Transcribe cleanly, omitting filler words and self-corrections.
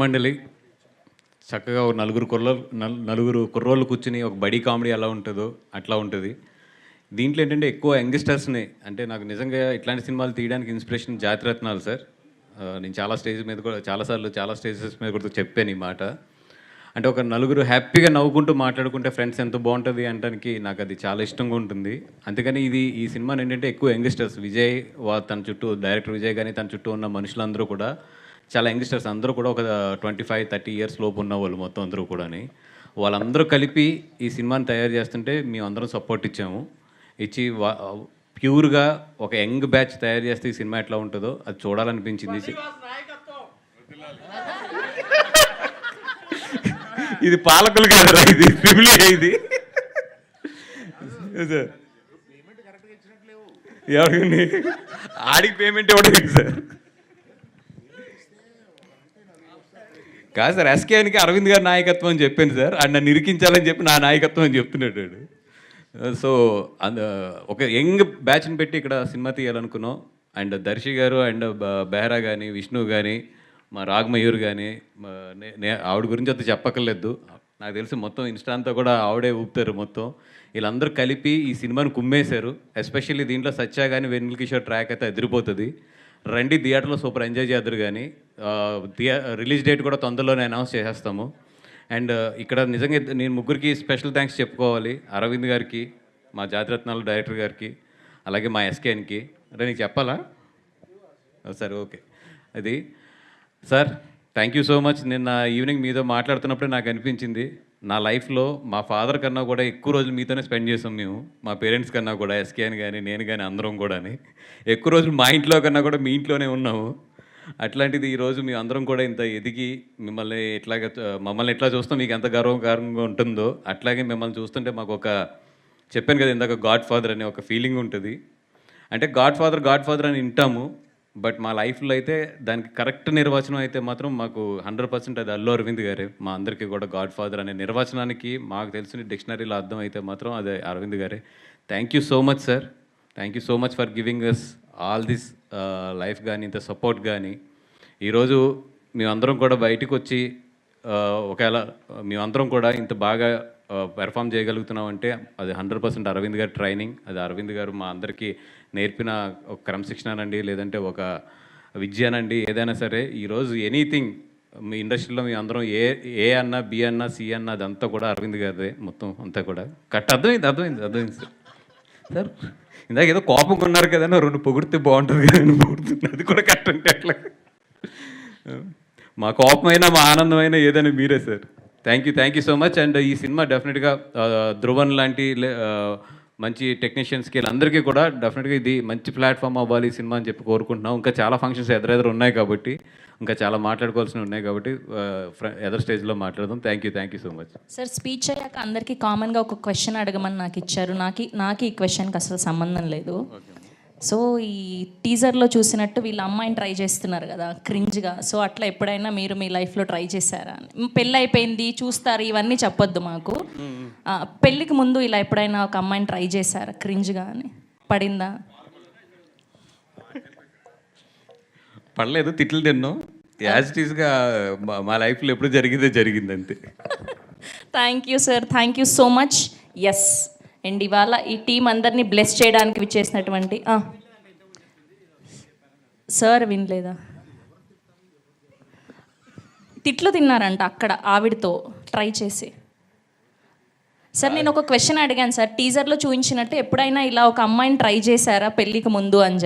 మండలి చక్కగా ఒక నలుగురు కుర్రోళ్ళు కూర్చుని ఒక బడీ కామెడీ ఎలా ఉంటుందో అట్లా ఉంటుంది. దీంట్లో ఏంటంటే ఎక్కువ యంగ్స్టర్స్ని, అంటే నాకు నిజంగా ఇట్లాంటి సినిమాలు తీయడానికి ఇన్స్పిరేషన్ జాతిరత్నాలు సార్. నేను చాలా స్టేజ్ మీద కూడా చాలా స్టేజెస్ మీద కూడా చెప్పాను ఈ మాట. అంటే ఒక నలుగురు హ్యాపీగా నవ్వుకుంటూ మాట్లాడుకుంటే ఫ్రెండ్స్ ఎంత బాగుంటుంది అనడానికి నాకు అది చాలా ఇష్టంగా ఉంటుంది. అందుకని ఈ సినిమాని ఏంటంటే ఎక్కువ యంగ్స్టర్స్, విజయ్ తన చుట్టూ డైరెక్టర్ విజయ్ కానీ తన చుట్టూ ఉన్న మనుషులందరూ కూడా చాలా యంగ్స్టర్స్, అందరూ కూడా ఒక 25-30 ఇయర్స్ లోపు ఉన్న వాళ్ళు మొత్తం అందరూ కూడా. వాళ్ళందరూ కలిపి ఈ సినిమాని తయారు చేస్తుంటే మేము అందరం సపోర్ట్ ఇచ్చాము. ఇచ్చి ప్యూర్గా ఒక యంగ్ బ్యాచ్ తయారు చేస్తే ఈ సినిమా ఎట్లా ఉంటుందో అది చూడాలనిపించింది. ఇది పాలకులు కాదురా, ఇది ఫ్యామిలీ. ఇది ఎవరికండి ఆడికి పేమెంట్ ఇవ్వడం సార్ కాదు సార్. ఎస్కేఎన్కి అరవింద్ గారి నాయకత్వం అని చెప్పాను సార్. ఆయన నన్ను ఇరికించాలని చెప్పి నా నాయకత్వం అని చెప్తున్నాడు. సో ఒక యంగ్ బ్యాచ్ని పెట్టి ఇక్కడ సినిమా తీయాలనుకున్నాం. అండ్ దర్శి గారు అండ్ బెహ్రా కానీ, విష్ణు కానీ, మా రాగమయూర్ కానీ, ఆవిడ గురించి అంత చెప్పక్కర్లేదు. నాకు తెలిసి మొత్తం ఇన్స్టా అంతా కూడా ఆవిడే ఊపుతారు మొత్తం. వీళ్ళందరూ కలిపి ఈ సినిమాని కుమ్మేశారు. ఎస్పెషల్లీ దీంట్లో సత్య కానీ వెన్నెల కిషోర్ ట్రాక్ అయితే అదిరిపోతుంది. రండి థియేటర్లో సూపర్ ఎంజాయ్ చేద్దరు. కానీ రిలీజ్ డేట్ కూడా తొందరలోనే అనౌన్స్ చేసేస్తాము. అండ్ ఇక్కడ నిజంగా నేను ముగ్గురికి స్పెషల్ థ్యాంక్స్ చెప్పుకోవాలి. అరవింద్ గారికి, మా జాతిరత్నాలు డైరెక్టర్ గారికి, అలాగే మా ఎస్కేఎన్కి. అంటే నీకు చెప్పాలా? సరే, ఓకే. అది sir, thank you so much. నిన్న ఈవినింగ్ మీతో మాట్లాడుతున్నప్పుడే నాకు అనిపించింది, నా లైఫ్లో మా ఫాదర్ కన్నా కూడా ఎక్కువ రోజులు మీతోనే స్పెండ్ చేసాం మేము. మా పేరెంట్స్ కన్నా కూడా, ఎస్కేఎన్ కానీ నేను కానీ అందరం కూడా ఎక్కువ రోజులు మా ఇంట్లో కన్నా కూడా మీ ఇంట్లోనే ఉన్నాము. అట్లాంటిది ఈరోజు మీ అందరం కూడా ఇంత ఎదిగి మమ్మల్ని ఎట్లా చూస్తాం మీకు ఎంత గర్వకారంగా ఉంటుందో, అట్లాగే మిమ్మల్ని చూస్తుంటే మాకు చెప్పాను కదా ఇందాక, గాడ్ ఫాదర్ అనే ఒక ఫీలింగ్ ఉంటుంది. అంటే గాడ్ ఫాదర్ అని వింటాము, బట్ మా లైఫ్లో అయితే దానికి కరెక్ట్ నిర్వచనం అయితే మాత్రం మాకు 100% అది అల్లు అరవింద్ గారే. మా అందరికీ కూడా గాడ్ ఫాదర్ అనే నిర్వచనానికి మాకు తెలిసిన డిక్షనరీలో అర్థం అయితే మాత్రం అదే అరవింద్ గారే. Thank you so much sir. Thank you so much for giving us all this life కానీ, ఇంత సపోర్ట్ కానీ. ఈరోజు మేమందరం కూడా బయటకు వచ్చి ఒకవేళ మేమందరం కూడా ఇంత బాగా పెర్ఫామ్ చేయగలుగుతున్నామంటే అది 100% అరవింద్ గారి ట్రైనింగ్. అది అరవింద్ గారు మా అందరికీ నేర్పిన ఒక క్రమశిక్షణనండి, లేదంటే ఒక విద్యనండి, ఏదైనా సరే. ఈరోజు ఎనీథింగ్ మీ ఇండస్ట్రీలో మీ అందరం ఏ అన్నా, బి అన్నా, సి అన్నా, అదంతా కూడా అరవింద్ గారిదే మొత్తం అంతా కూడా. అర్థమైంది సార్. ఇందాక ఏదో కోపం కొన్నారు కదా, 2 పొగిడితే బాగుంటుంది కదా, పొగుడుతుంది. అది కూడా కరెక్ట్ అంటే అట్లా. మా కోపమైనా మా ఆనందమైనా ఏదైనా మీరే sir. Thank you so much. And ఈ సినిమా డెఫినెట్గా ధ్రువన్ లాంటి మంచి టెక్నీషియన్స్కి వీళ్ళందరికీ కూడా డెఫినెట్గా ఇది మంచి ప్లాట్ఫామ్ అవ్వాలి ఈ సినిమా అని చెప్పి కోరుకుంటున్నాం. ఇంకా చాలా ఫంక్షన్స్ ఎదురెదురు ఉన్నాయి కాబట్టి, ఇంకా చాలా మాట్లాడుకోవాల్సినవి ఉన్నాయి కాబట్టి ఎదర్ స్టేజ్లో మాట్లాడదాం. Thank you so much sir. Speech అయ్యాక అందరికీ కామన్గా ఒక క్వశ్చన్ అడగమని నాకు ఇచ్చారు. నాకు ఈ క్వశ్చన్కి అసలు సంబంధం లేదు. సో ఈ టీజర్లో చూసినట్టు వీళ్ళ అమ్మాయిని ట్రై చేస్తున్నారు కదా క్రింజ్గా. సో అట్లా ఎప్పుడైనా మీరు మీ లైఫ్లో ట్రై చేశారా? పెళ్ళి అయిపోయింది చూస్తారు, ఇవన్నీ చెప్పొద్దు మాకు. పెళ్ళికి ముందు ఇలా ఎప్పుడైనా ఒక అమ్మాయిని ట్రై చేశారా క్రింజ్గా అని? పడిందా? పడలేదు, తిట్లు తిన్నాం. యాజ్ ఇట్ ఈస్గా మా లైఫ్లో ఎప్పుడు జరిగింది అంతే. Thank you sir, thank you so much. Yes. And ఇవాళ ఈ టీం అందరినీ బ్లెస్ చేయడానికి విచ్చేసినటువంటి సార్ వినలేదా? తిట్లు తిన్నారంట అక్కడ ఆవిడతో ట్రై చేసి. సార్ నేను ఒక క్వశ్చన్ అడిగాను సార్, టీజర్లో చూపించినట్టు ఎప్పుడైనా ఇలా ఒక అమ్మాయిని ట్రై చేశారా పెళ్ళికి ముందు అని చెప్పి.